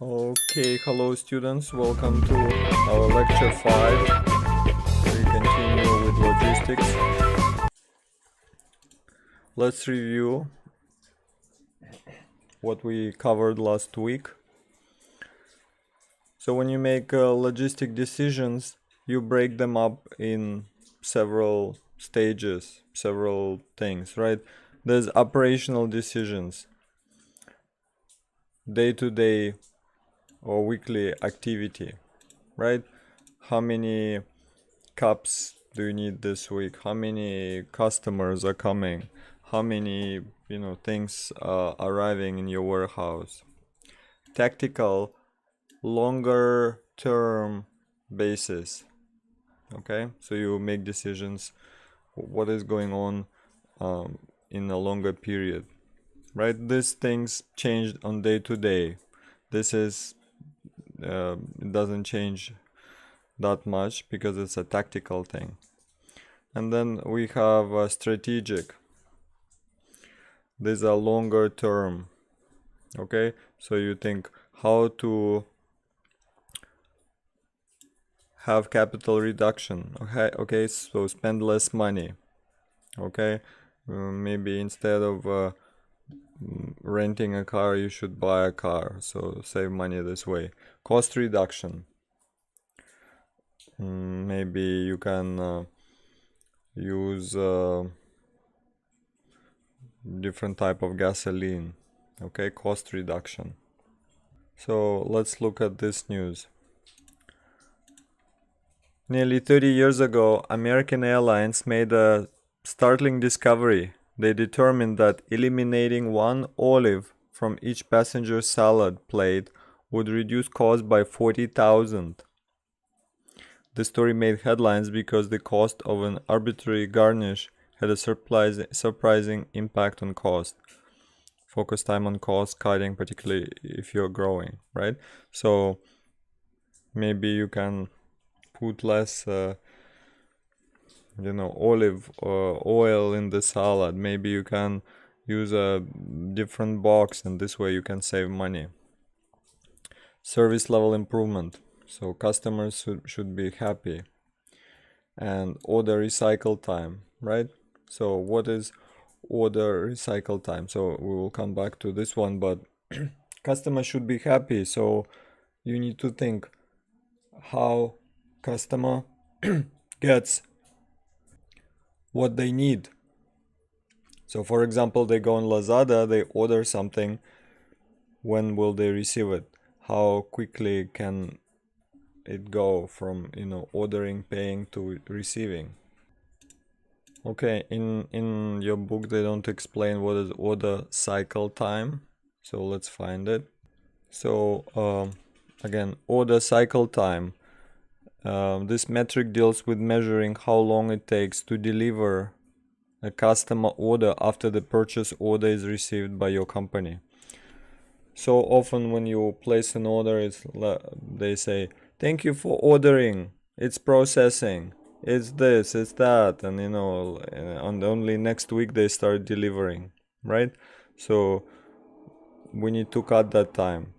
Okay, hello students, welcome to our lecture 5. We continue with logistics. Let's review what we covered last week. So when you make logistic decisions, you break them up in several stages, several things, right? There's operational decisions, day-to-day or weekly activity, right? How many cups do you need this week? How many customers are coming? How many things are arriving in your warehouse? Tactical, longer term basis. Okay, so you make decisions what is going on in a longer period, right? These things change on day to day. This is it doesn't change that much because it's a tactical thing. And then we have strategic. These are longer term. Okay, so you think how to have capital reduction. Okay, so spend less money. Okay, maybe instead of renting a car, you should buy a car. So save money this way. Cost reduction. Maybe you can use different type of gasoline. Okay, cost reduction. So let's look at this news. Nearly 30 years ago, American Airlines made a startling discovery. They determined that eliminating one olive from each passenger's salad plate would reduce cost by 40,000. The story made headlines because the cost of an arbitrary garnish had a surprising impact on cost. Focus time on cost cutting, particularly if you're growing, right? So maybe you can put less olive oil in the salad. Maybe you can use a different box, and this way you can save money. Service level improvement, so customers should be happy. And order recycle time, right? So what is order recycle time? So we will come back to this one, but customer should be happy, so you need to think how customer gets what they need. So for example, they go on Lazada, they order something, when will they receive it? How quickly can it go from ordering, paying to receiving? Okay, in your book they don't explain what is order cycle time, so let's find it. So again, order cycle time. This metric deals with measuring how long it takes to deliver a customer order after the purchase order is received by your company. So often when you place an order, they say, "Thank you for ordering. It's processing. It's this, it's that," and and only next week they start delivering, right? So we need to cut that time.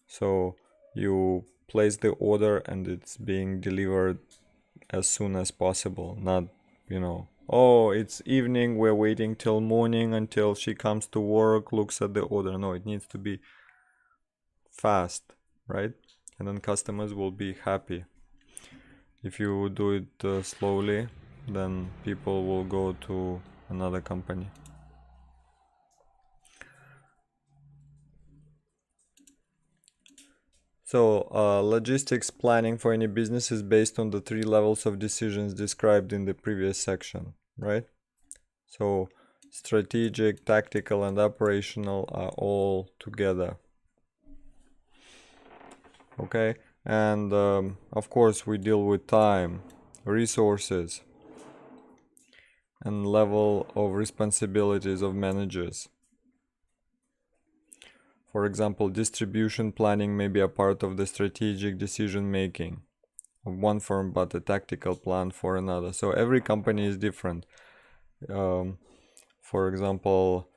So you place the order and it's being delivered as soon as possible, not oh, it's evening, we're waiting till morning until she comes to work, looks at the order. No, it needs to be fast, right? And then customers will be happy. If you do it slowly, then people will go to another company. So logistics planning for any business is based on the 3 levels of decisions described in the previous section, right? So strategic, tactical, and operational are all together. Okay, and of course we deal with time, resources, and level of responsibilities of managers. For example, distribution planning may be a part of the strategic decision making of one firm, but a tactical plan for another. So every company is different. For example,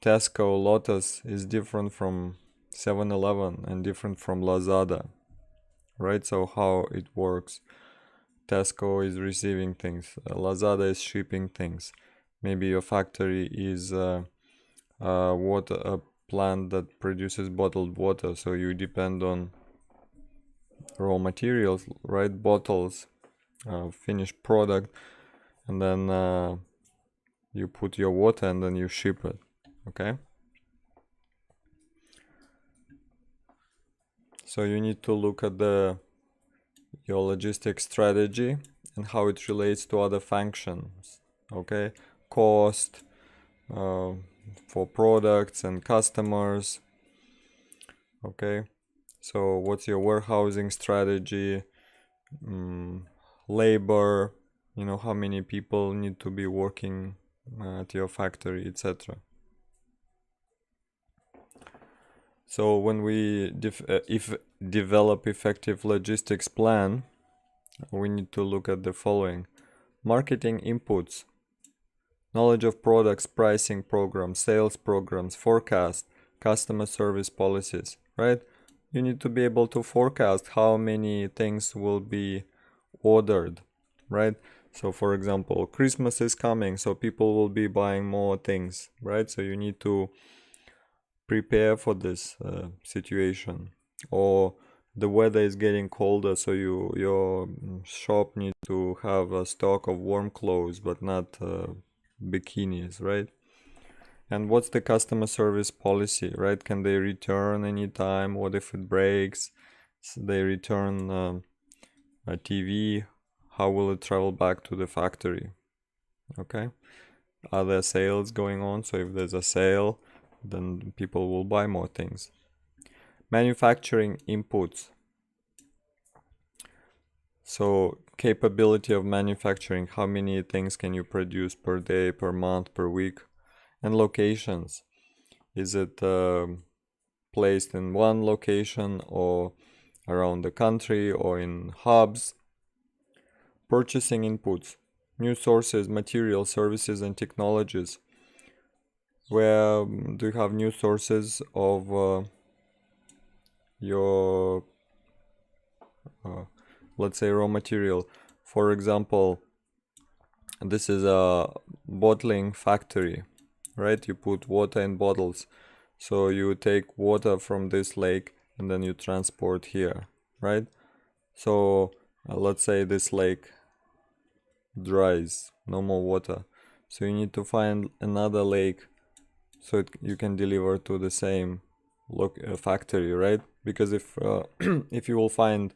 Tesco, Lotus is different from 7-Eleven and different from Lazada, right? So how it works. Tesco is receiving things, Lazada is shipping things. Maybe your factory is a plant that produces bottled water, so you depend on raw materials, right? Bottles, finished product, and then you put your water and then you ship it. Okay, so you need to look at your logistics strategy and how it relates to other functions. Okay, cost for products and customers. Okay, so what's your warehousing strategy, labor, how many people need to be working at your factory, etc. So when we develop effective logistics plan, we need to look at the following: marketing inputs, knowledge of products, pricing programs, sales programs, forecast, customer service policies, right? You need to be able to forecast how many things will be ordered, right? So for example, Christmas is coming, so people will be buying more things, right? So you need to prepare for this situation. Or the weather is getting colder, so your shop needs to have a stock of warm clothes but not bikinis, right? And what's the customer service policy, right? Can they return anytime? What if it breaks? So they return a TV. How will it travel back to the factory? Okay, are there sales going on? So if there's a sale, then people will buy more things. Manufacturing inputs. So capability of manufacturing, how many things can you produce per day, per month, per week? And locations. Is it placed in one location or around the country or in hubs? Purchasing inputs, new sources, materials, services, and technologies. Where do you have new sources of your let's say raw material? For example, this is a bottling factory, right? You put water in bottles, so you take water from this lake and then you transport here, right? So let's say this lake dries, no more water, so you need to find another lake so you can deliver to the same factory, right? Because if if you will find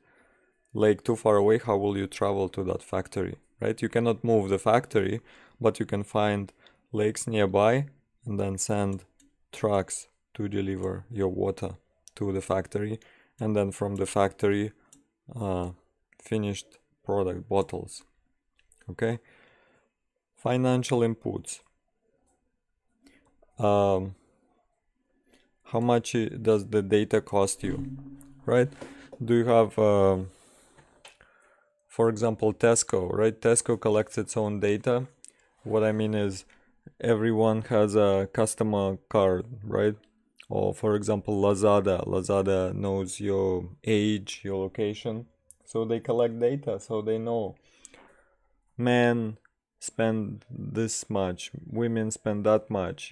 lake too far away, how will you travel to that factory, right? You cannot move the factory, but you can find lakes nearby and then send trucks to deliver your water to the factory, and then from the factory finished product bottles. Okay, financial inputs. How much does the data cost you, right? Do you have for example, Tesco, right? Tesco collects its own data. What I mean is everyone has a customer card, right? Or for example, Lazada knows your age, your location. So they collect data, so they know men spend this much, women spend that much.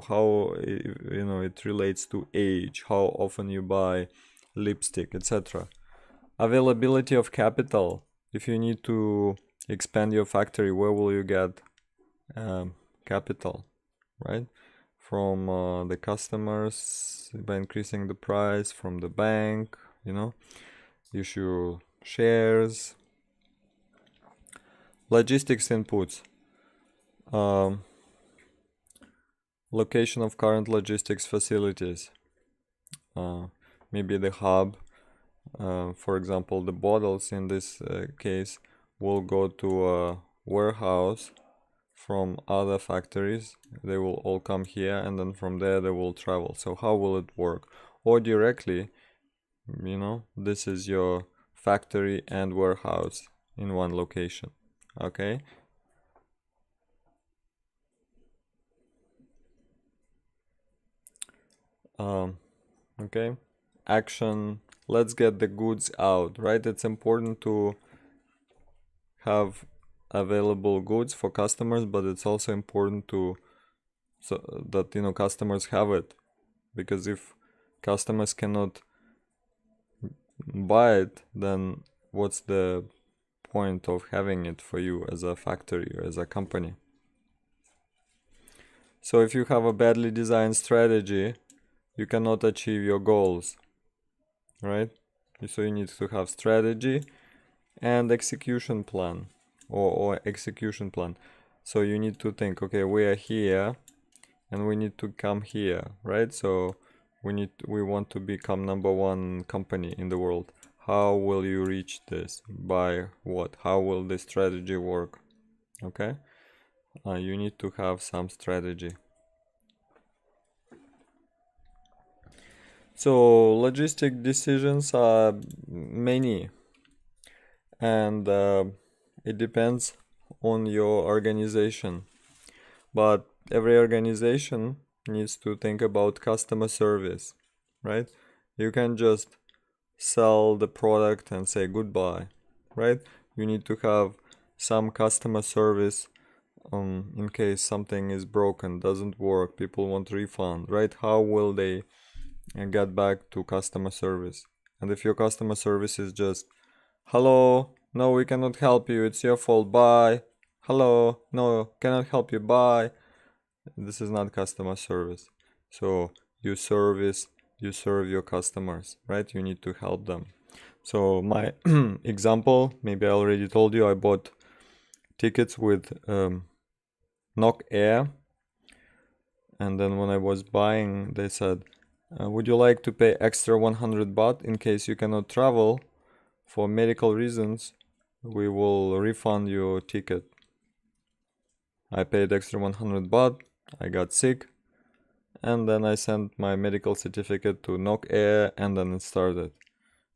How it relates to age, how often you buy lipstick, etc. Availability of capital. If you need to expand your factory, where will you get capital, right? From the customers by increasing the price, from the bank, issue shares. Logistics inputs. Location of current logistics facilities. Maybe the hub. For example, the bottles in this case will go to a warehouse from other factories. They will all come here, and then from there they will travel. So how will it work? Or directly, this is your factory and warehouse in one location. Okay. Okay, action, let's get the goods out, right? It's important to have available goods for customers, but it's also important to so that customers have it, because if customers cannot buy it, then what's the point of having it for you as a factory or as a company? So if you have a badly designed strategy, you cannot achieve your goals, right? So you need to have strategy and execution plan, or execution plan. So you need to think, okay, we are here and we need to come here, right? So we want to become #1 company in the world. How will you reach this? By what? How will this strategy work? Okay, you need to have some strategy. So logistic decisions are many, and it depends on your organization, but every organization needs to think about customer service, right? You can just sell the product and say goodbye, right? You need to have some customer service in case something is broken, doesn't work, people want refund, right? How will they get back to customer service? And if your customer service is just, hello, no, we cannot help you, it's your fault, bye. Hello, no, cannot help you, bye. This is not customer service. So you serve your customers, right? You need to help them. So my example, maybe I already told you, I bought tickets with Nok Air, and then when I was buying, they said, would you like to pay extra 100 baht in case you cannot travel for medical reasons? We will refund your ticket. I paid extra 100 baht, I got sick, and then I sent my medical certificate to Nok Air, and then it started.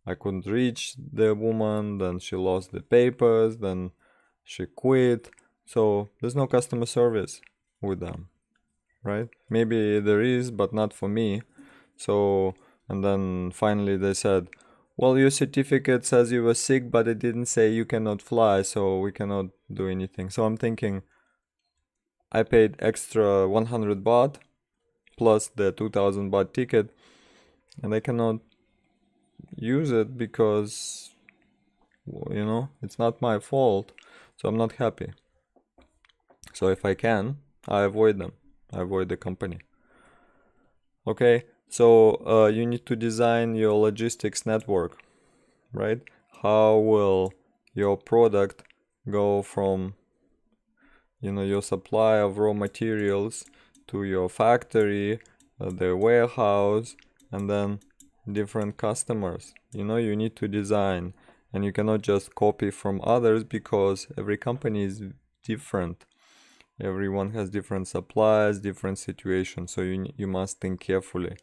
I couldn't reach the woman, then she lost the papers, then she quit. So there's no customer service with them, right? Maybe there is, but not for me. So, and then finally they said, well, your certificate says you were sick, but it didn't say you cannot fly, so we cannot do anything. So I'm thinking, I paid extra 100 baht plus the 2000 baht ticket, and I cannot use it because, it's not my fault. So I'm not happy. So if I can, I avoid them. I avoid the company. Okay, so you need to design your logistics network, right? How will your product go from, your supply of raw materials to your factory, the warehouse, and then different customers? You need to design, and you cannot just copy from others because every company is different. Everyone has different suppliers, different situations, so you must think carefully,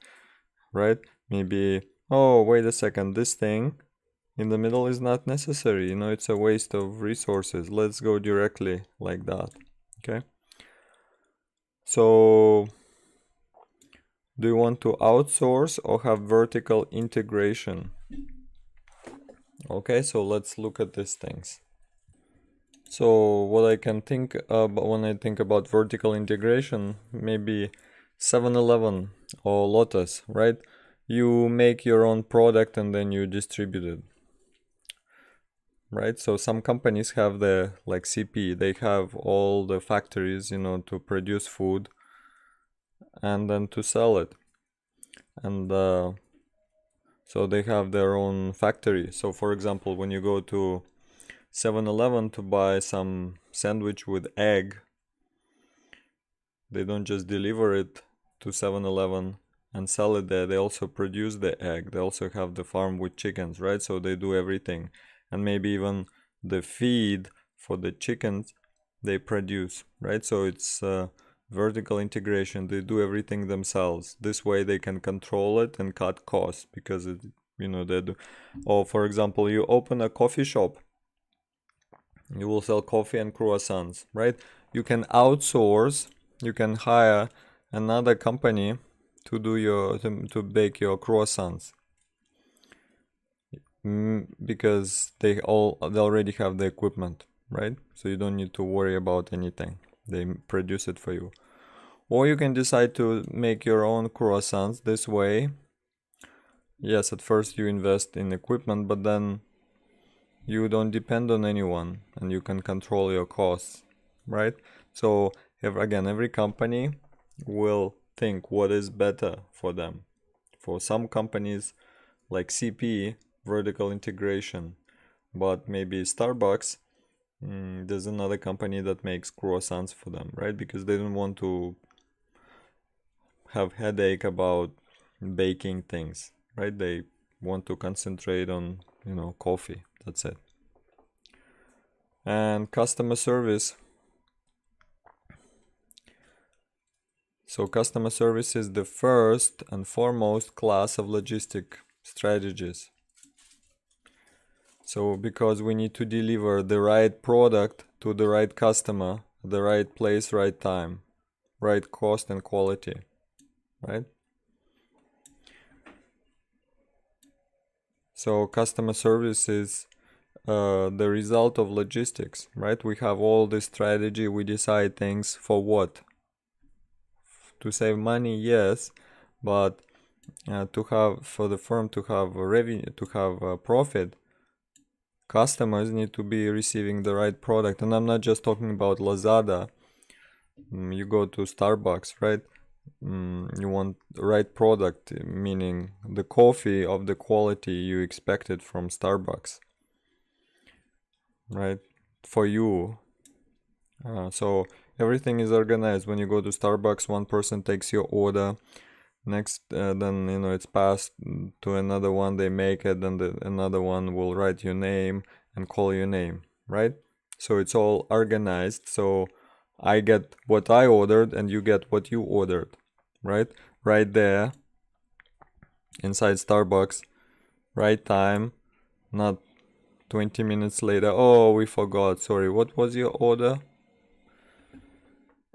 right? Maybe, oh, wait a second, this thing in the middle is not necessary, it's a waste of resources. Let's go directly like that. Okay, so do you want to outsource or have vertical integration? Okay, so let's look at these things. So what I can think when I think about vertical integration, maybe 7-Eleven or Lotus, right? You make your own product and then you distribute it, right? So some companies have the, like CP, they have all the factories, to produce food and then to sell it. And so they have their own factory. So for example, when you go to 7-Eleven to buy some sandwich with egg, they don't just deliver it to 7-Eleven and sell it there. They also produce the egg. They also have the farm with chickens, right? So they do everything. And maybe even the feed for the chickens they produce, right? So it's vertical integration. They do everything themselves. This way they can control it and cut costs because it, they do. Or for example, you open a coffee shop, you will sell coffee and croissants, right? You can outsource, you can hire another company to do your to bake your croissants, because they already have the equipment, right? So you don't need to worry about anything. They produce it for you. Or you can decide to make your own croissants this way. Yes, at first you invest in equipment, but then you don't depend on anyone and you can control your costs, right? So again, every company will think what is better for them. For some companies like CP, vertical integration, but maybe Starbucks, there's another company that makes croissants for them, right? Because they don't want to have headache about baking things, right? They want to concentrate on, coffee. That's it. And customer service. So customer service is the first and foremost class of logistic strategies. So because we need to deliver the right product to the right customer, the right place, right time, right cost and quality, right? So customer service is the result of logistics, right? We have all this strategy, we decide things for what? To save money, yes, but to have, for the firm to have a revenue, to have a profit, customers need to be receiving the right product. And I'm not just talking about Lazada. You go to Starbucks, right? You want the right product, meaning the coffee of the quality you expected from Starbucks, right? For you. So everything is organized. When you go to Starbucks, one person takes your order. Next, then it's passed to another one. They make it, then another one will write your name and call your name, right? So it's all organized. So I get what I ordered and you get what you ordered, right? Right there inside Starbucks, right time, not 20 minutes later. Oh, we forgot. Sorry, what was your order?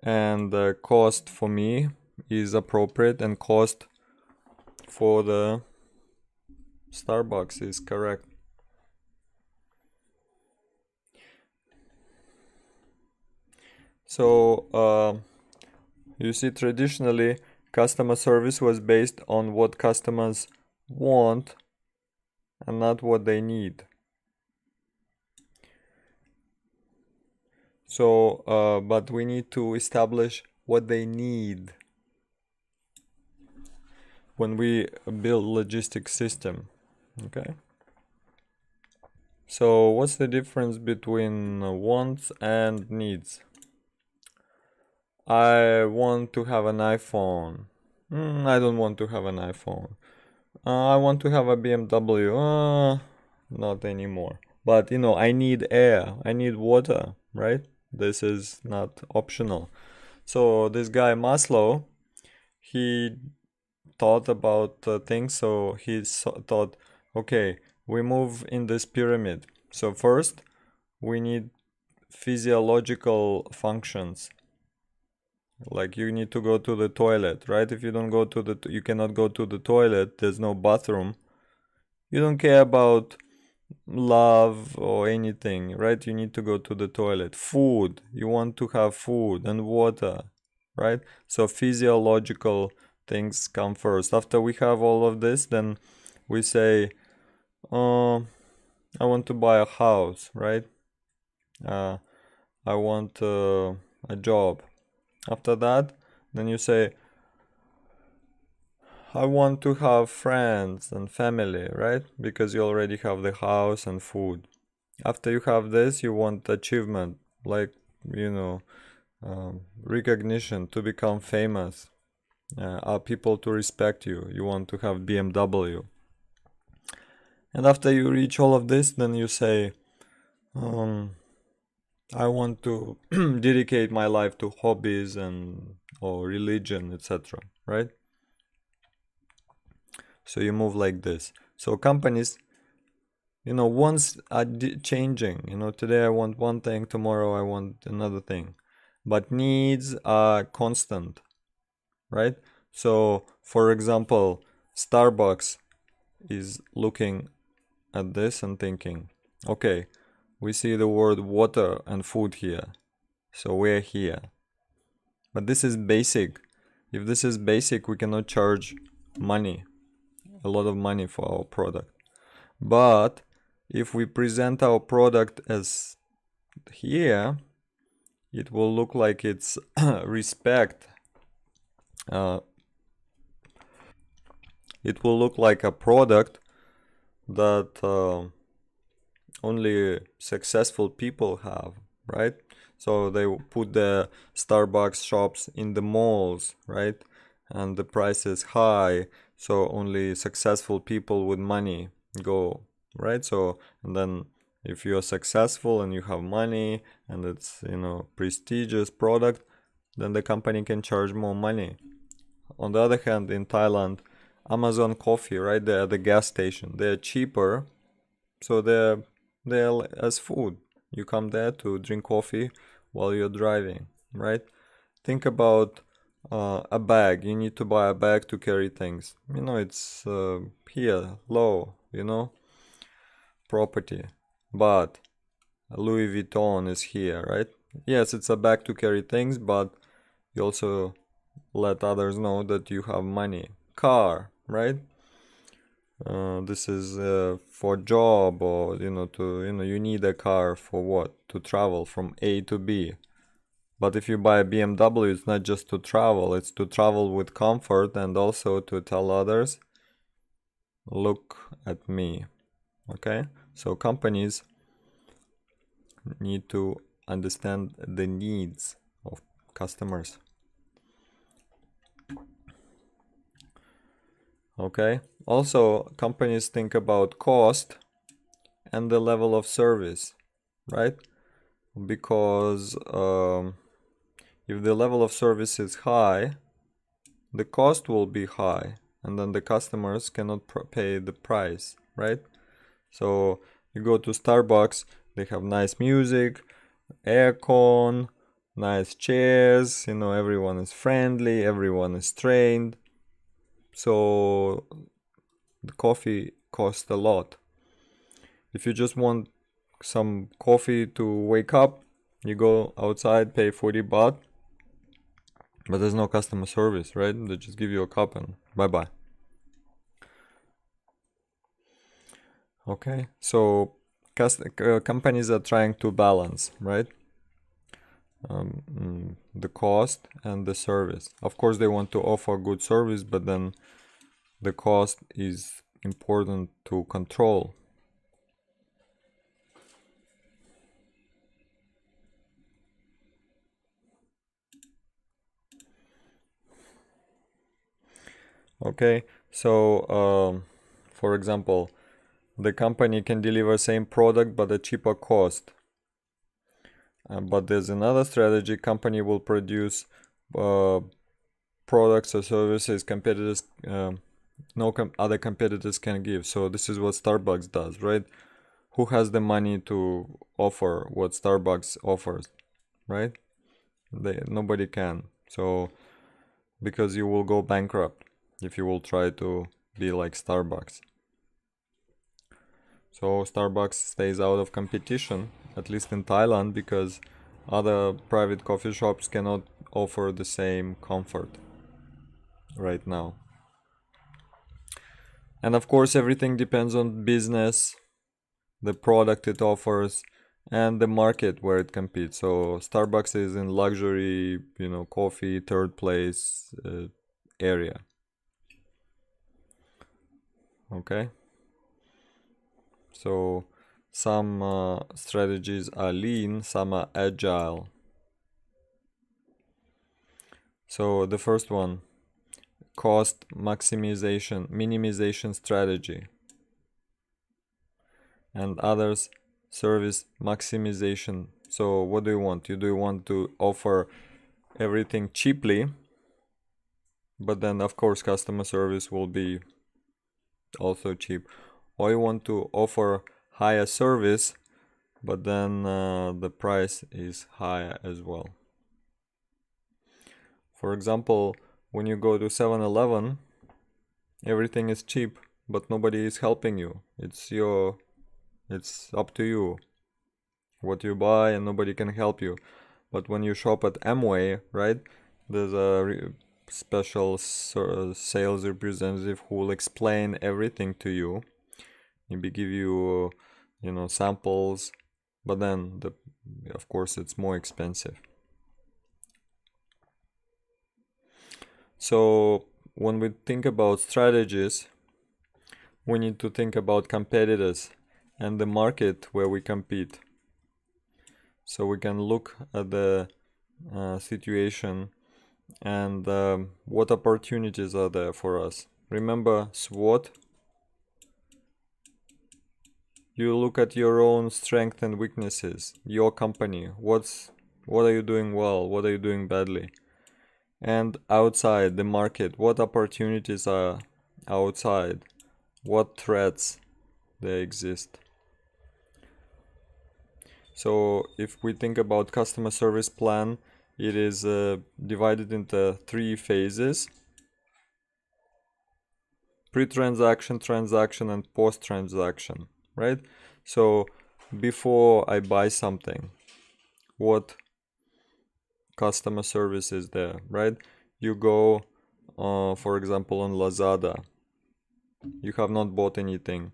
And the cost for me is appropriate and cost for the Starbucks is correct. So you see, traditionally customer service was based on what customers want and not what they need. So but we need to establish what they need when we build logistic system. Okay, so what's the difference between wants and needs? I want to have an iPhone. I don't want to have an iPhone. I want to have a BMW. Not anymore. But I need air. I need water, right? This is not optional. So this guy Maslow, he thought about things. So he thought, okay, we move in this pyramid. So first, we need physiological functions. Like you need to go to the toilet, right? If you don't go to you cannot go to the toilet, there's no bathroom. You don't care about love or anything, right? You need to go to the toilet. Food, you want to have food and water, right? So physiological things come first. After we have all of this, then we say, I want to buy a house, right? I want a job. After that, then you say, I want to have friends and family, right? Because you already have the house and food. After you have this, you want achievement, like, recognition, to become famous, people to respect you. You want to have BMW. And after you reach all of this, then you say, I want to dedicate my life to hobbies or religion, etc. Right? So you move like this. So companies, wants are changing. Today I want one thing, tomorrow I want another thing. But needs are constant, right? So for example, Starbucks is looking at this and thinking, okay, we see the word water and food here, so we're here. But this is basic. If this is basic, we cannot charge money, a lot of money for our product. But if we present our product as here, it will look like it's respect. It will look like a product that only successful people have, right? So they put the Starbucks shops in the malls, right? And the price is high, so only successful people with money go, right? So, and then if you're successful and you have money and it's, prestigious product, then the company can charge more money. On the other hand, in Thailand, Amazon Coffee, right? They're at the gas station. They're cheaper, so they're as food. You come there to drink coffee while you're driving, right? Think about a bag. You need to buy a bag to carry things. It's here, low, property. But Louis Vuitton is here, right? Yes, it's a bag to carry things, but you also let others know that you have money. Car, right? This is for job, or you need a car for what? To travel from A to B. But if you buy a BMW, it's not just to travel, it's to travel with comfort and also to tell others, look at me. Okay? So companies need to understand the needs of customers. Okay? Also, companies think about cost and the level of service, right? Because if the level of service is high, the cost will be high, and then the customers cannot pay the price, right? So you go to Starbucks, they have nice music, aircon, nice chairs, everyone is friendly, everyone is trained. So the coffee costs a lot. If you just want some coffee to wake up, you go outside, pay 40 baht, but there's no customer service, right? They just give you a cup and bye-bye. Okay, so companies are trying to balance, right? The cost and the service. Of course, they want to offer good service, but then the cost is important to control. Okay, so for example, the company can deliver same product but a cheaper cost. But there's another strategy: company will produce products or services competitors no other competitors can give. So this is what Starbucks does, right? Who has the money to offer what Starbucks offers, right? Nobody can. So because you will go bankrupt if you will try to be like Starbucks. So Starbucks stays out of competition, at least in Thailand, because other private coffee shops cannot offer the same comfort right now. And of course, everything depends on business, the product it offers, and the market where it competes. So Starbucks is in luxury, coffee, third place area. Okay. So some strategies are lean, some are agile. So the first one, cost maximization, minimization strategy. And others, service maximization. So what do you want? Do you want to offer everything cheaply, but then of course customer service will be also cheap, or you want to offer higher service, but then the price is higher as well. For example, when you go to 7-Eleven, everything is cheap, but nobody is helping you. It's up to you what you buy, and nobody can help you. But when you shop at Amway, right, there's a special sales representative who will explain everything to you. Maybe give you, samples, but then of course it's more expensive. So when we think about strategies, we need to think about competitors and the market where we compete. So we can look at the situation and what opportunities are there for us. Remember SWOT. You look at your own strengths and weaknesses, your company. What are you doing well? What are you doing badly? And outside the market, what opportunities are outside? What threats they exist? So if we think about customer service plan, it is divided into 3 phases: pre-transaction, transaction, and post-transaction, right? So before I buy something, what customer service is there, right? You go, for example, on Lazada. You have not bought anything.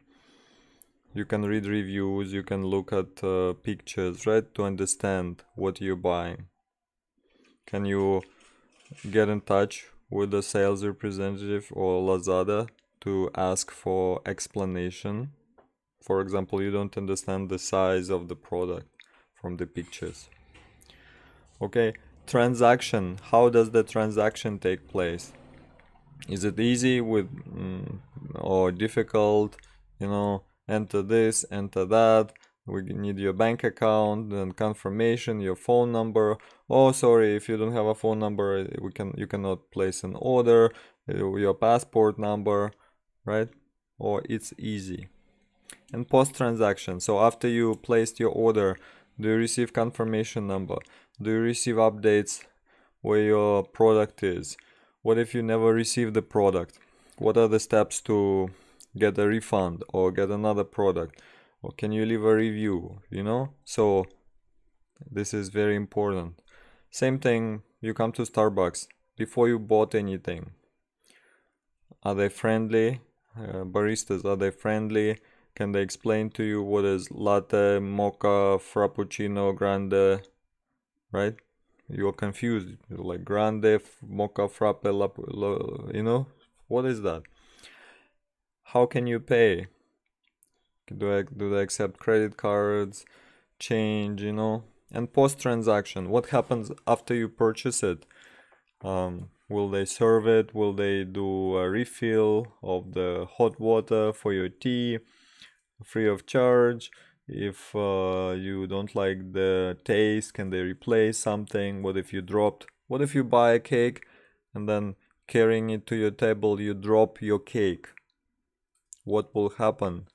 You can read reviews, you can look at pictures, right, to understand what you're buying. Can you get in touch with the sales representative or Lazada to ask for explanation? For example, you don't understand the size of the product from the pictures. Okay, transaction. How does the transaction take place? Is it easy or difficult? Enter this, enter that. We need your bank account and confirmation, your phone number. Oh, sorry, if you don't have a phone number, you cannot place an order. Your passport number, right? Or it's easy. And post-transaction. So after you placed your order, do you receive confirmation number? Do you receive updates where your product is? What if you never receive the product? What are the steps to get a refund or get another product? Or can you leave a review, So this is very important. Same thing, you come to Starbucks. Before you bought anything, are they friendly? Baristas, are they friendly? Can they explain to you what is latte, mocha, frappuccino, grande, right? You're confused. You're like grande, mocha, frappe, what is that? How can you pay? Do they accept credit cards, change, And post-transaction, what happens after you purchase it? Will they serve it? Will they do a refill of the hot water for your tea free of charge? If you don't like the taste, can they replace something? What if you buy a cake and then carrying it to your table, you drop your cake? What will happen?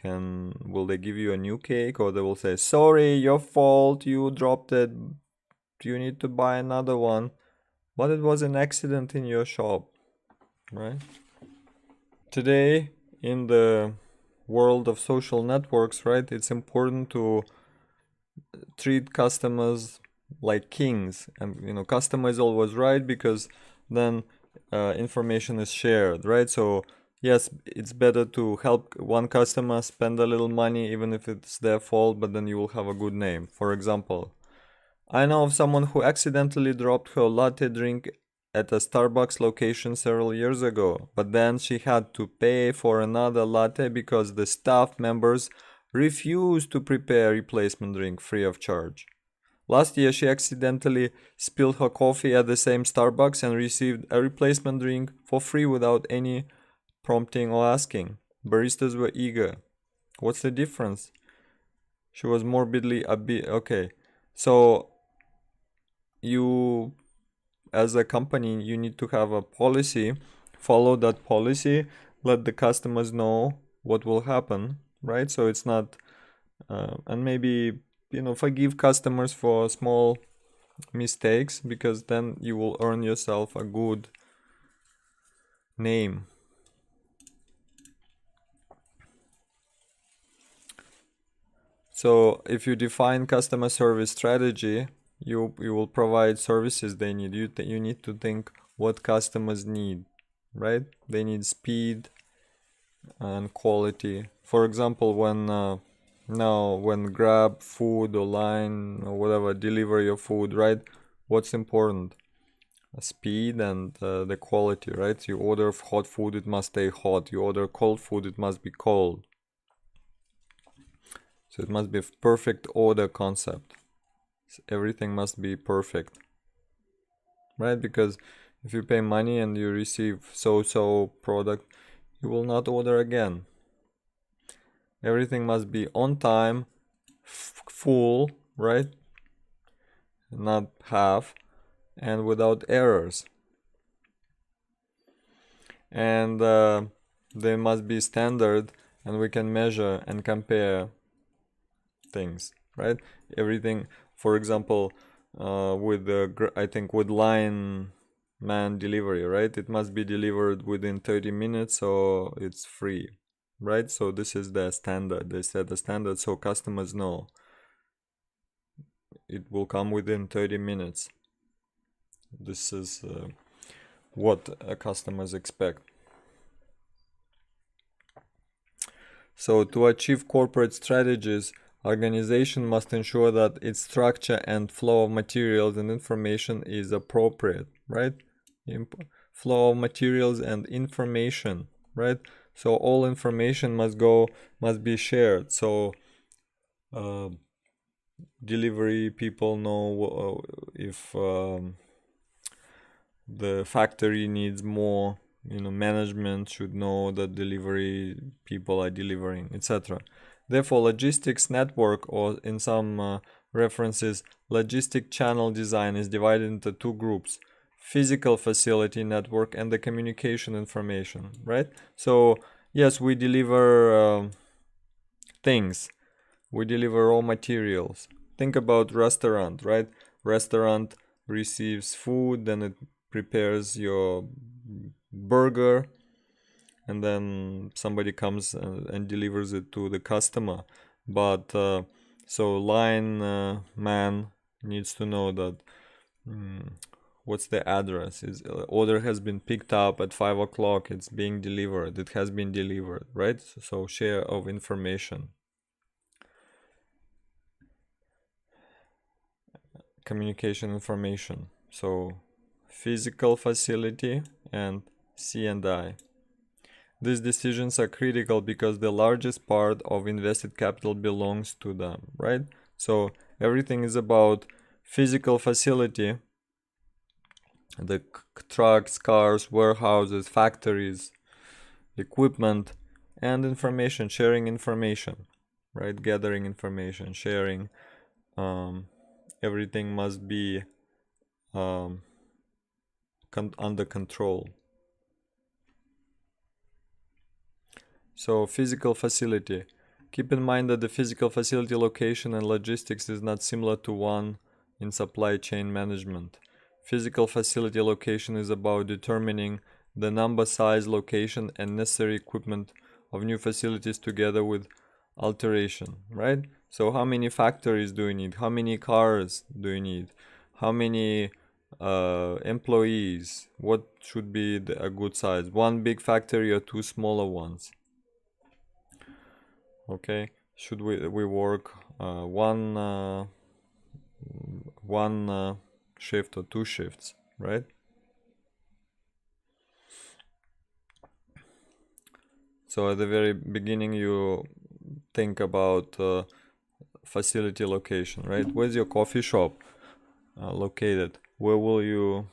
Will they give you a new cake, or they will say, sorry, your fault, you dropped it, you need to buy another one? But it was an accident in your shop, right? Today, in the world of social networks, right, it's important to treat customers like kings. And customer is always right, because then information is shared, right? So yes, it's better to help one customer spend a little money, even if it's their fault, but then you will have a good name. For example, I know of someone who accidentally dropped her latte drink at a Starbucks location several years ago, but then she had to pay for another latte because the staff members refused to prepare a replacement drink free of charge. Last year, she accidentally spilled her coffee at the same Starbucks and received a replacement drink for free without any prompting or asking. Baristas were eager. What's the difference? She was morbidly okay. So you, as a company, you need to have a policy, follow that policy, let the customers know what will happen, right? So it's not, and maybe, forgive customers for small mistakes, because then you will earn yourself a good name. So if you define customer service strategy, you will provide services they need. You need to think what customers need, right? They need speed and quality. For example, when Grab food or Line or whatever deliver your food, right? What's important? Speed and the quality, right? You order hot food, it must stay hot. You order cold food, it must be cold. So it must be a perfect order concept. So everything must be perfect, right? Because if you pay money and you receive so-so product, you will not order again. Everything must be on time, full, right? Not half, and without errors. And they must be standard, and we can measure and compare things, right? Everything, for example, with the I think with Line Man delivery, right? It must be delivered within 30 minutes or it's free, right? So this is the standard. They set the standard so customers know it will come within 30 minutes. This is what customers expect. So to achieve corporate strategies, organization must ensure that its structure and flow of materials and information is appropriate, right? Flow of materials and information, right? So all information must be shared. So delivery people know if the factory needs more, management should know that delivery people are delivering, etc. Therefore, logistics network, or in some references, logistic channel design, is divided into two groups: physical facility network and the communication information, right? So yes, we deliver things, we deliver raw materials. Think about restaurant, right? Restaurant receives food, then it prepares your burger, and then somebody comes and delivers it to the customer. But so Line man needs to know that what's the address, is order has been picked up at 5 o'clock, it's being delivered, it has been delivered, right? So share of information. Communication information, so physical facility and C&I. These decisions are critical because the largest part of invested capital belongs to them, right? So everything is about physical facility, the trucks, cars, warehouses, factories, equipment, and information, sharing information, right? Gathering information, sharing. Everything must be under control. So physical facility. Keep in mind that the physical facility location and logistics is not similar to one in supply chain management. Physical facility location is about determining the number, size, location, and necessary equipment of new facilities together with alteration, right? So how many factories do you need? How many cars do you need? How many employees? What should be a good size? One big factory or two smaller ones? Okay, should we work one shift or two shifts, right? So at the very beginning you think about facility location, right? Where's your coffee shop located? Where will you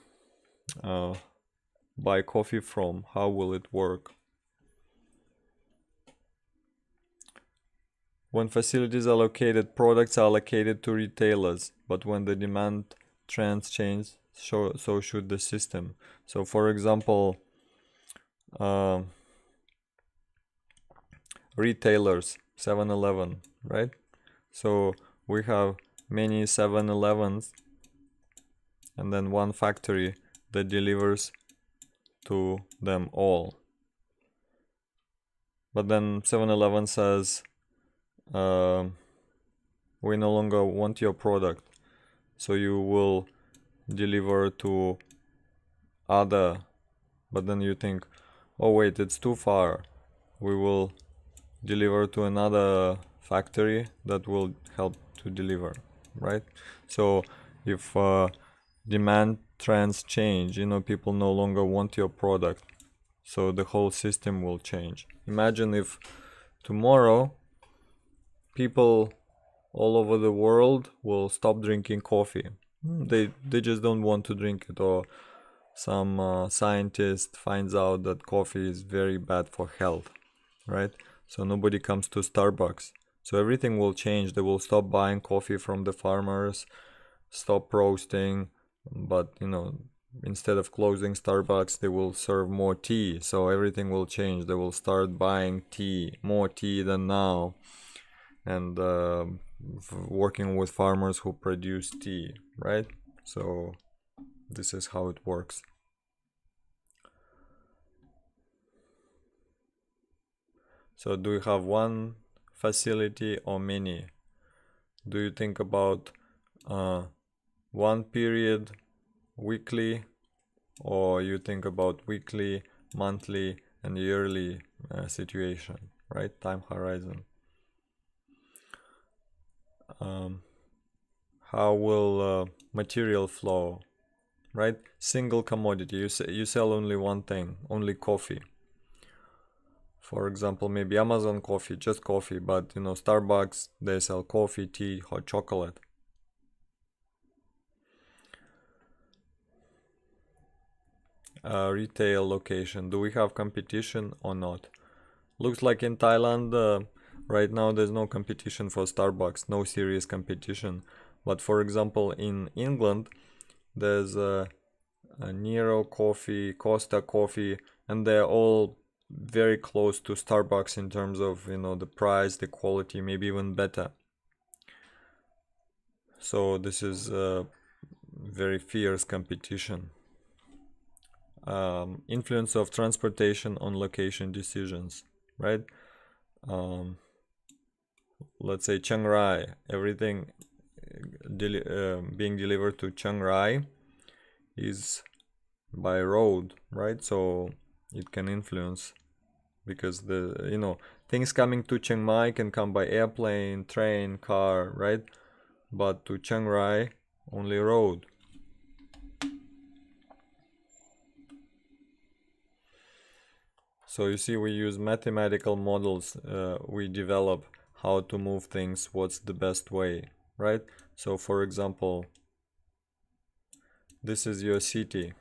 buy coffee from? How will it work? When facilities are located, products are allocated to retailers, but when the demand trends change, so should the system. So for example, retailers, 7-Eleven, right? So we have many 7-Elevens and then one factory that delivers to them all. But then 7-Eleven says, we no longer want your product, so you will deliver to other. But then you think, oh wait, it's too far, we will deliver to another factory that will help to deliver, right? So if demand trends change, people no longer want your product, so the whole system will change. Imagine if tomorrow people all over the world will stop drinking coffee. They just don't want to drink it, or some scientist finds out that coffee is very bad for health, right? So nobody comes to Starbucks. So everything will change. They will stop buying coffee from the farmers, stop roasting, but instead of closing Starbucks, they will serve more tea. So everything will change. They will start buying tea, more tea than now, and working with farmers who produce tea, right? So this is how it works. So do you have one facility or many? Do you think about one period, weekly, or you think about weekly, monthly, and yearly situation, right? Time horizon. How will material flow, right? Single commodity. You sell only one thing, only coffee. For example, maybe Amazon coffee, just coffee, but Starbucks, they sell coffee, tea, hot chocolate. Retail location. Do we have competition or not? Looks like in Thailand, right now there's no competition for Starbucks, no serious competition. But for example, in England, there's a Nero Coffee, Costa Coffee, and they're all very close to Starbucks in terms of the price, the quality, maybe even better. So this is a very fierce competition. Influence of transportation on location decisions, right? Let's say Chiang Rai, everything being delivered to Chiang Rai is by road, right? So it can influence, because the things coming to Chiang Mai can come by airplane, train, car, right? But to Chiang Rai, only road. So you see, we use mathematical models. We develop how to move things, what's the best way, right? So for example, this is your city.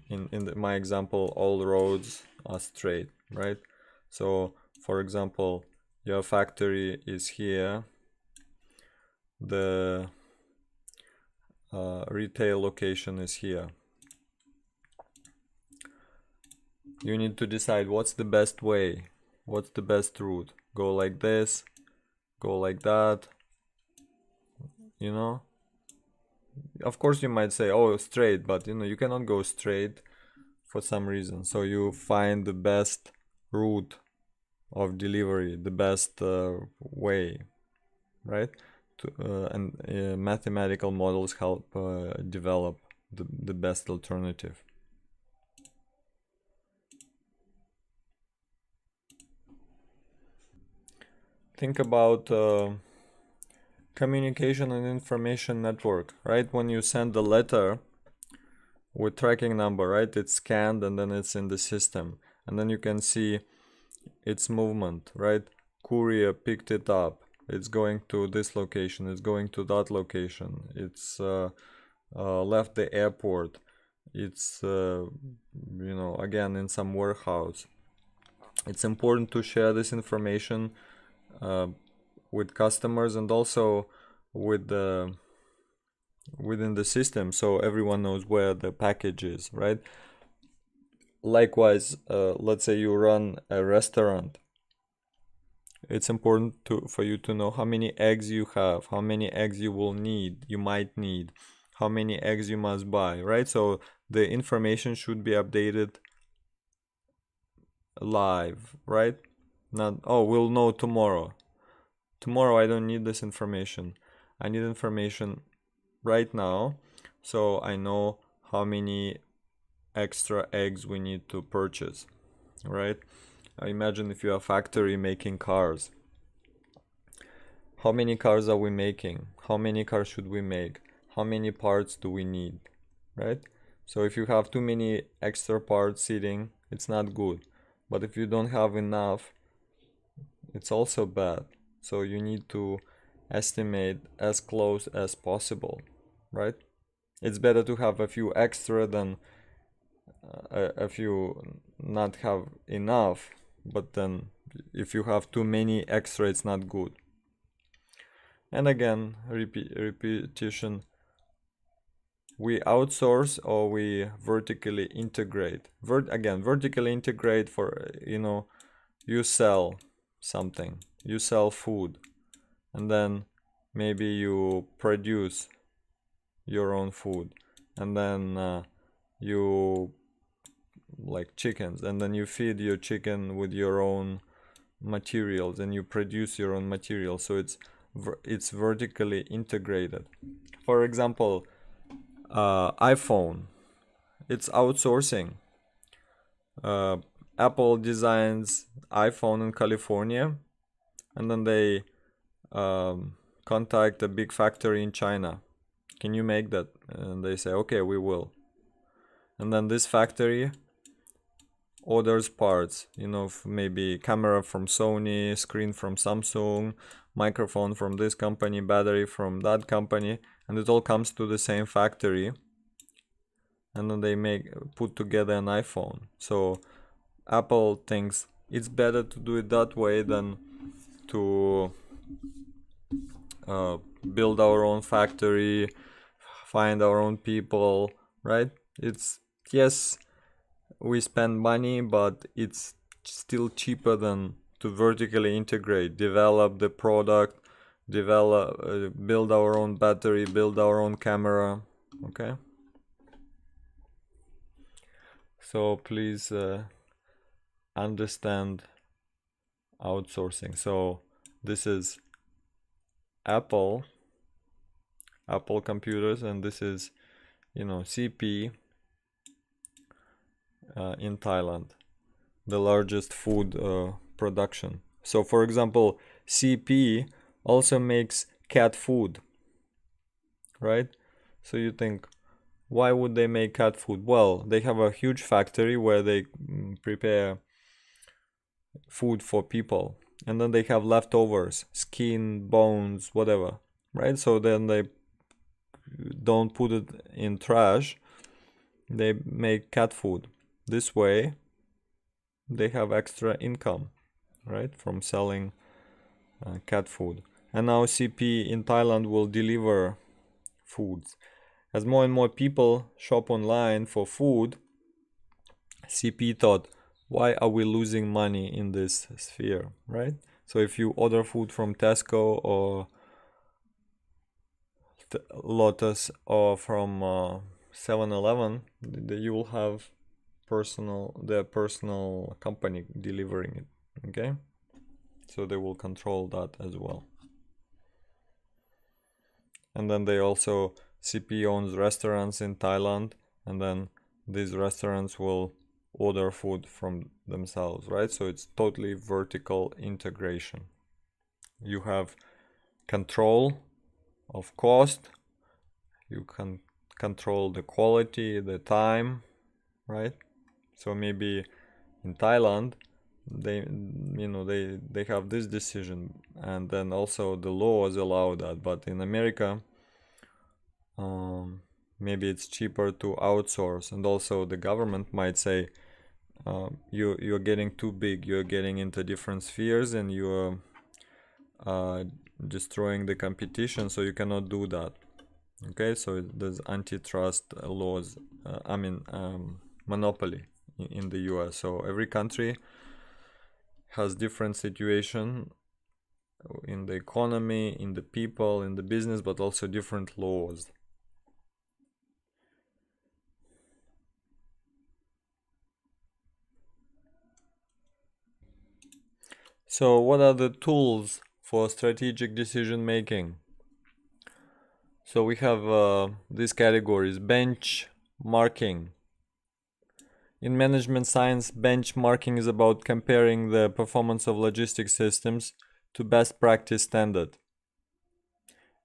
In my example, all roads are straight, right? So for example, your factory is here, the retail location is here. You need to decide what's the best way, what's the best route. Go like this, go like that, Of course you might say, oh, straight, but you cannot go straight for some reason. So you find the best route of delivery, the best way, right? And mathematical models help develop the best alternative. Think about communication and information network, right? When you send a letter with tracking number, right? It's scanned and then it's in the system, and then you can see its movement, right? Courier picked it up, it's going to this location, it's going to that location, it's left the airport, it's again in some warehouse. It's important to share this information with customers and also with within the system, so everyone knows where the package is, right? Likewise, let's say you run a restaurant. It's important for you to know how many eggs you have, how many eggs you might need, how many eggs you must buy, right? So the information should be updated live, right? Not, oh, we'll know tomorrow. Tomorrow I don't need this information. I need information right now, so I know how many extra eggs we need to purchase, right? Imagine if you're a factory making cars. How many cars are we making? How many cars should we make? How many parts do we need, right? So if you have too many extra parts sitting, it's not good. But if you don't have enough, it's also bad. So you need to estimate as close as possible, right? It's better to have a few extra than a few not have enough, but then if you have too many extra, it's not good. And again, repetition. We outsource or we vertically integrate. Vertically integrate for, you sell something, you sell food, and then maybe you produce your own food, and then you like chickens, and then you feed your chicken with your own materials, and you produce your own materials. So it's vertically integrated. For example, iPhone, it's outsourcing. Apple designs iPhone in California, and then they contact a big factory in China. Can you make that? And they say, okay, we will. And then this factory orders parts, maybe camera from Sony, screen from Samsung, microphone from this company, battery from that company, and it all comes to the same factory, and then they put together an iPhone. So Apple thinks it's better to do it that way than to build our own factory, find our own people, right? Yes, we spend money, but it's still cheaper than to vertically integrate, develop the product, build our own battery, build our own camera. Okay, so please understand outsourcing. So this is Apple computers, and this is CP in Thailand, the largest food production. So for example, CP also makes cat food, right? So you think, why would they make cat food? Well, they have a huge factory where they prepare food for people, and then they have leftovers, skin, bones, whatever, right? So then they don't put it in trash, they make cat food. This way they have extra income, right, from selling cat food. And now CP in Thailand will deliver foods. As more and more people shop online for food, CP thought, why are we losing money in this sphere, right? So if you order food from Tesco or Lotus or from 7-Eleven, you will have their personal company delivering it, okay? So they will control that as well. And then they also, CP owns restaurants in Thailand, and then these restaurants will order food from themselves, right? So it's totally vertical integration. You have control of cost, you can control the quality, the time, right? So maybe in Thailand they have this decision, and then also the laws allow that. But in America, maybe it's cheaper to outsource, and also the government might say, you're getting too big, you're getting into different spheres, and you're destroying the competition, so you cannot do that. Okay, so there's antitrust laws, monopoly in the US. So every country has different situation in the economy, in the people, in the business, but also different laws. So what are the tools for strategic decision making? So we have these categories: benchmarking. In management science, benchmarking is about comparing the performance of logistics systems to best practice standard.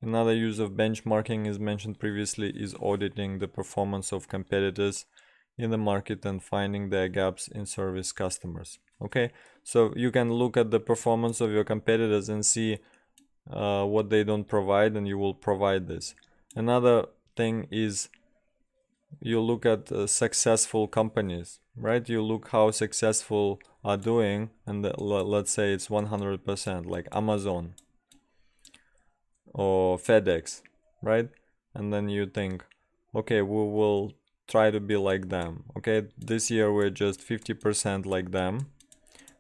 Another use of benchmarking, as mentioned previously, is auditing the performance of competitors in the market and finding their gaps in service customers. Okay, so you can look at the performance of your competitors and see what they don't provide, and you will provide this. Another thing is you look at successful companies, right? You look how successful are doing, and let's say it's 100%, like Amazon or FedEx, right? And then you think, okay, we will try to be like them. Okay, this year we're just 50% like them,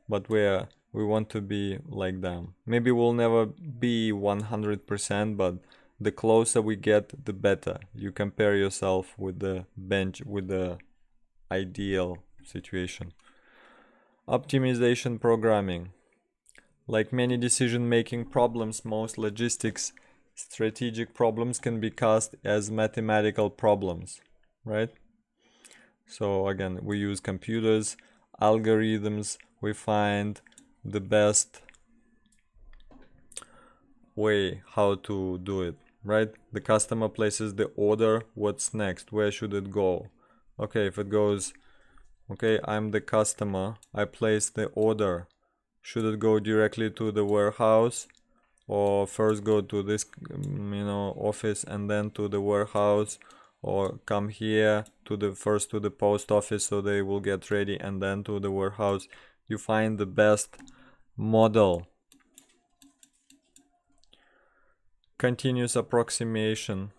but we want to be like them. Maybe we'll never be 100%, but the closer we get, the better. You compare yourself with the ideal situation. Optimization programming. Like many decision-making problems, most logistics strategic problems can be cast as mathematical problems, right? So again, we use computers, algorithms, we find the best way how to do it, right? The customer places the order, what's next? Where should it go? Okay, if it goes, okay, I'm the customer, I place the order. Should it go directly to the warehouse or first go to this office and then to the warehouse, or come here to the first to the post office so they will get ready and then to the warehouse? You find the best model. Continuous approximation.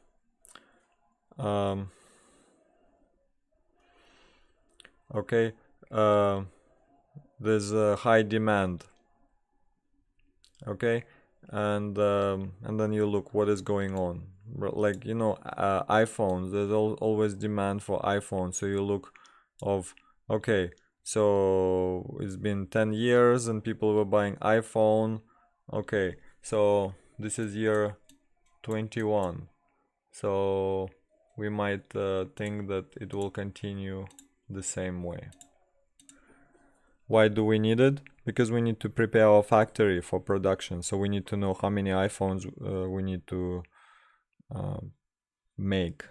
Okay, there's a high demand. Okay, and then you look what is going on. Like iPhones. There's always demand for iPhones. So you look of, okay, so it's been 10 years and people were buying iPhone. Okay, so this is year 21. So we might think that it will continue the same way. Why do we need it? Because we need to prepare our factory for production. So we need to know how many iPhones we need to make,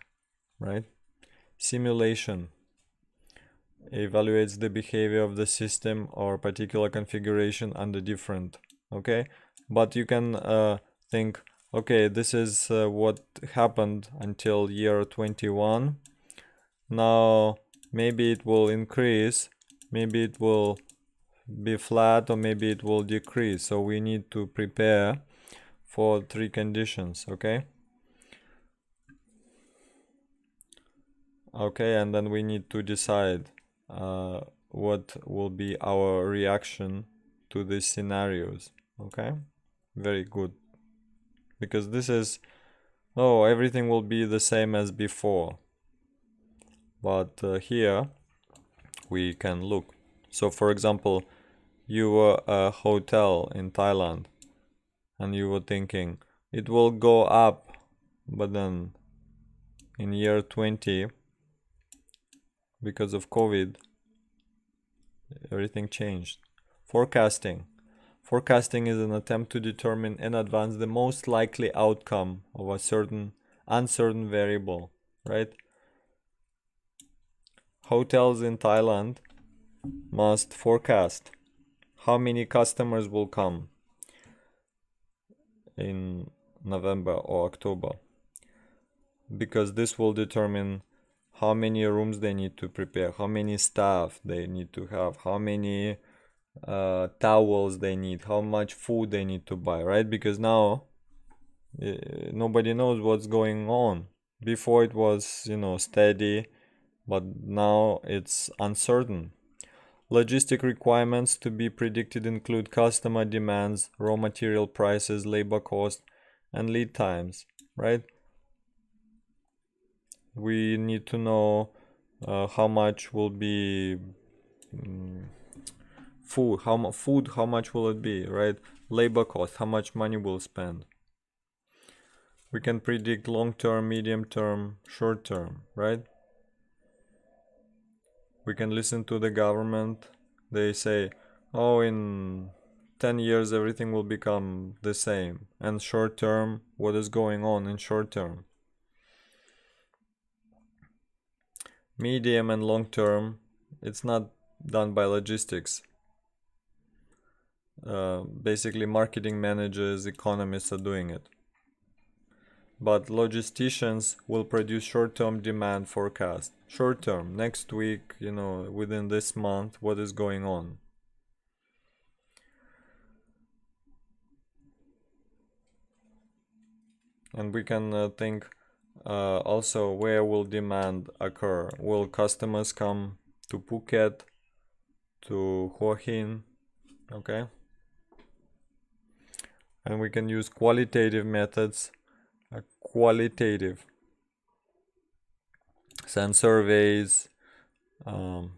right? Simulation evaluates the behavior of the system or particular configuration under different, okay? But you can think, okay, this is what happened until year 21. Now maybe it will increase, maybe it will be flat, or maybe it will decrease. So we need to prepare for 3 conditions, okay? Okay, and then we need to decide what will be our reaction to these scenarios, okay? Very good. Because this is, oh, everything will be the same as before. But here we can look. So for example, you were a hotel in Thailand and you were thinking it will go up, but then in year 20, because of COVID, everything changed. Forecasting. Forecasting is an attempt to determine in advance the most likely outcome of a certain uncertain variable, right? Hotels in Thailand must forecast how many customers will come in November or October, because this will determine how many rooms they need to prepare, how many staff they need to have, how many towels they need, how much food they need to buy, right? Because now nobody knows what's going on. Before it was, steady, but now it's uncertain. Logistic requirements to be predicted include customer demands, raw material prices, labor cost, and lead times, right? We need to know how much will be Food, how much will it be, right? Labor cost, how much money we'll spend. We can predict long term, medium term, short term, right? We can listen to the government. They say, oh, in 10 years everything will become the same. And short term, what is going on in short term? Medium and long term, it's not done by logistics. Basically, marketing managers, economists are doing it. But logisticians will produce short-term demand forecast. Short-term, next week, within this month, what is going on. And we can think also where will demand occur. Will customers come to Phuket, to Hua Hin, okay? And we can use qualitative methods, send surveys to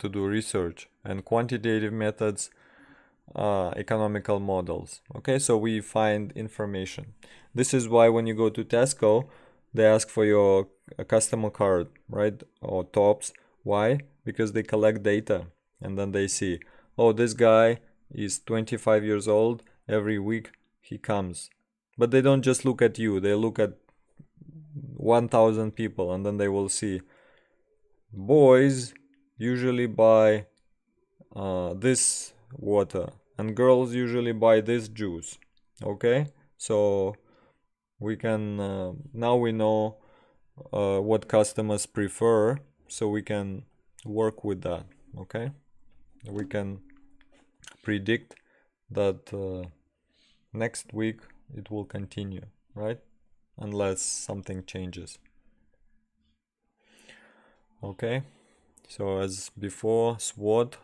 do research, and quantitative methods, economical models. Okay, so we find information. This is why when you go to Tesco, they ask for your customer card, right? Or TOPS. Why? Because they collect data and then they see, oh, this guy is 25 years old, every week he comes. But they don't just look at you, they look at 1,000 people, and then they will see boys usually buy this water and girls usually buy this juice. Okay, so we can now we know what customers prefer, so we can work with that. Okay, we can predict that next week it will continue, right? Unless something changes. Okay, so as before, SWOT,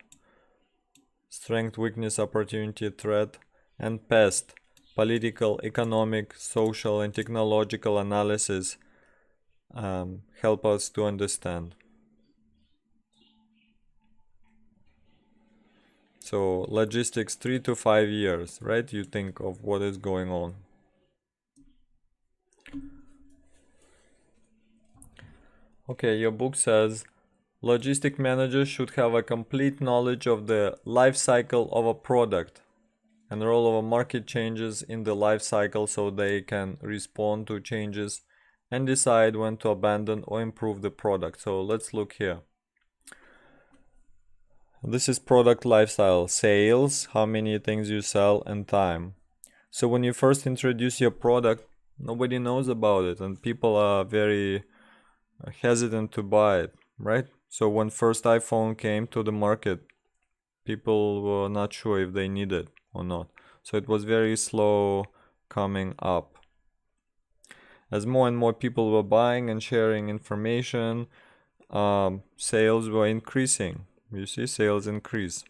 strength, weakness, opportunity, threat, and PEST, political, economic, social, and technological analysis, help us to understand. So logistics, 3 to 5 years, right? You think of what is going on. Okay, your book says logistic managers should have a complete knowledge of the life cycle of a product and the role of a market changes in the life cycle, so they can respond to changes and decide when to abandon or improve the product. So let's look here. This is product lifestyle, sales, how many things you sell, and time. So when you first introduce your product, nobody knows about it and people are very hesitant to buy it, right? So when first iPhone came to the market, people were not sure if they need it or not. So it was very slow coming up. As more and more people were buying and sharing information, sales were increasing. You see, sales increase.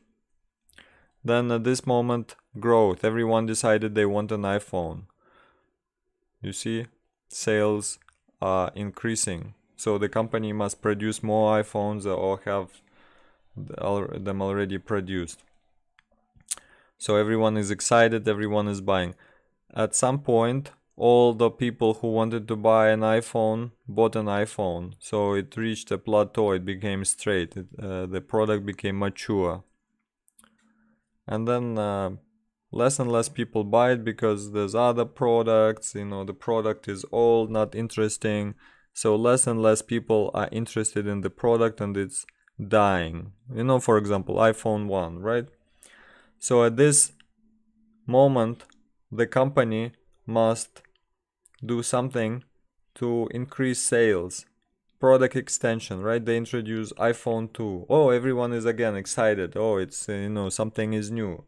Then at this moment, growth. Everyone decided they want an iPhone. You see, sales are increasing. So the company must produce more iPhones or have them already produced. So everyone is excited, everyone is buying. At some point, all the people who wanted to buy an iPhone bought an iPhone. So it reached a plateau, it became straight, the product became mature. And then less and less people buy it because there's other products, the product is old, not interesting. So less and less people are interested in the product and it's dying. For example, iPhone 1, right? So at this moment, the company must do something to increase sales. Product extension, right? They introduce iPhone 2. Oh, everyone is again excited. Oh, it's, something is new.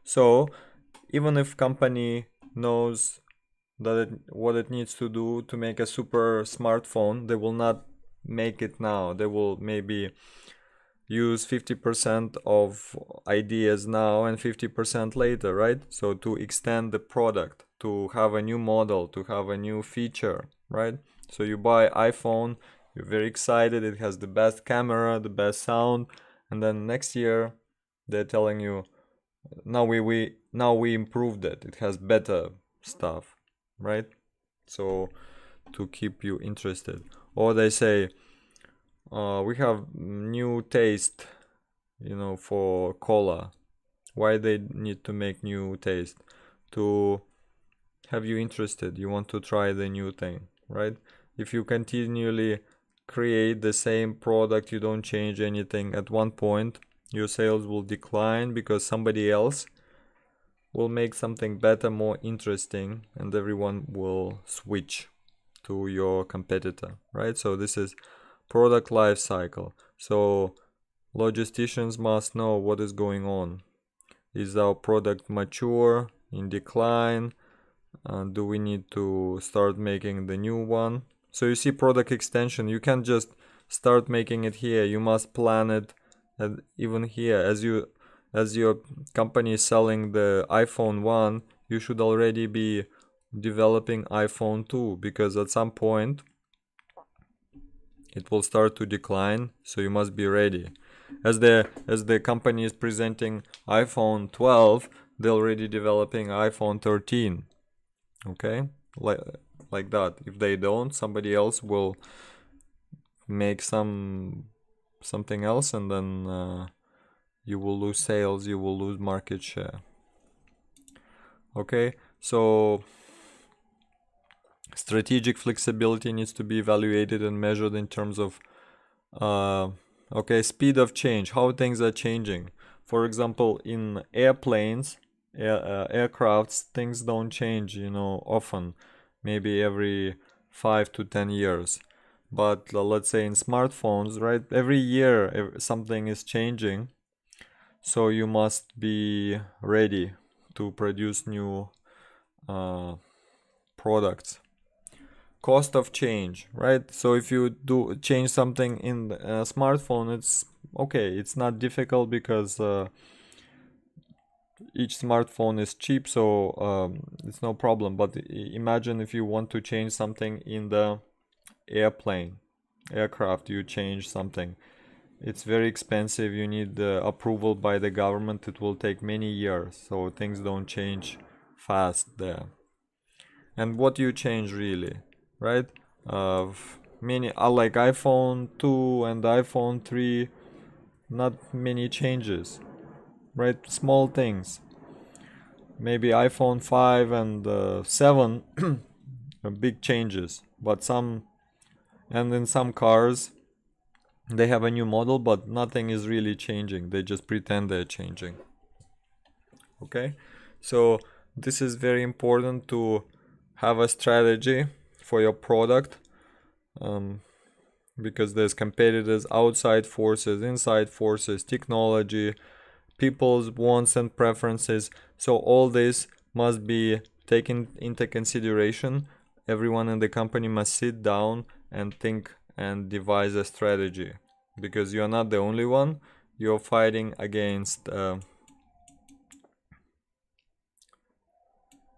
So even if company knows what it needs to do to make a super smartphone, they will not make it now. They will maybe use 50% of ideas now and 50% later, right? So to extend the product, to have a new model, to have a new feature, right? So you buy iPhone, you're very excited, it has the best camera, the best sound, and then next year they're telling you now we improved it. It has better stuff, right? So to keep you interested. Or they say we have new taste, for cola. Why they need to make new taste? To have you interested. You want to try the new thing, right? If you continually create the same product, you don't change anything, at one point your sales will decline because somebody else will make something better, more interesting, and everyone will switch to your competitor, right? So this is product life cycle. So logisticians must know what is going on. Is our product mature, in decline? Do we need to start making the new one? So you see, product extension, you can't just start making it here. You must plan it, and even here, as your company is selling the iPhone 1, you should already be developing iPhone 2, because at some point it will start to decline, so you must be ready. As the company is presenting iPhone 12, they're already developing iPhone 13. Okay, like that. If they don't, somebody else will make something else, and then you will lose sales, you will lose market share. Okay, so strategic flexibility needs to be evaluated and measured in terms of speed of change, how things are changing. For example, in airplanes, aircrafts, things don't change, often, maybe every 5 to 10 years. But let's say in smartphones, right, every year something is changing, so you must be ready to produce new products. Cost of change, right? So if you do change something in a smartphone, it's okay, it's not difficult because each smartphone is cheap, so it's no problem. But imagine if you want to change something in the aircraft, you change something, it's very expensive, you need the approval by the government, it will take many years, so things don't change fast there. And what do you change really, right? Many like iPhone 2 and iPhone 3, not many changes, right? Small things. Maybe iPhone 5 and 7 big changes, but in some cars they have a new model, but nothing is really changing, they just pretend they're changing. Okay, so this is very important to have a strategy for your product, because there's competitors, outside forces, inside forces, technology, people's wants and preferences. So all this must be taken into consideration. Everyone in the company must sit down and think and devise a strategy, because you're not the only one. You're fighting against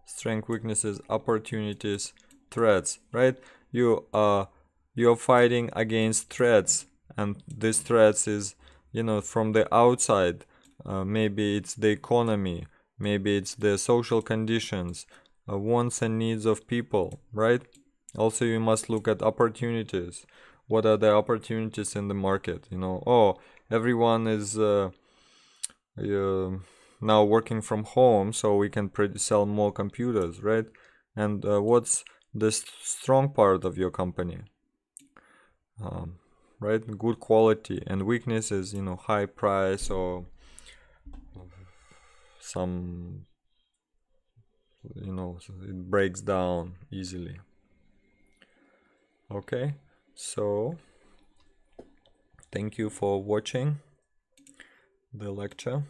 strength, weaknesses, opportunities, threats, right? You're fighting against threats, and these threats is, from the outside. Maybe it's the economy, maybe it's the social conditions, wants and needs of people, right? Also, you must look at opportunities. What are the opportunities in the market? Everyone is now working from home, so we can sell more computers, right? And what's the strong part of your company? Right, good quality. And weaknesses, high price, or some, it breaks down easily. Okay, so thank you for watching the lecture.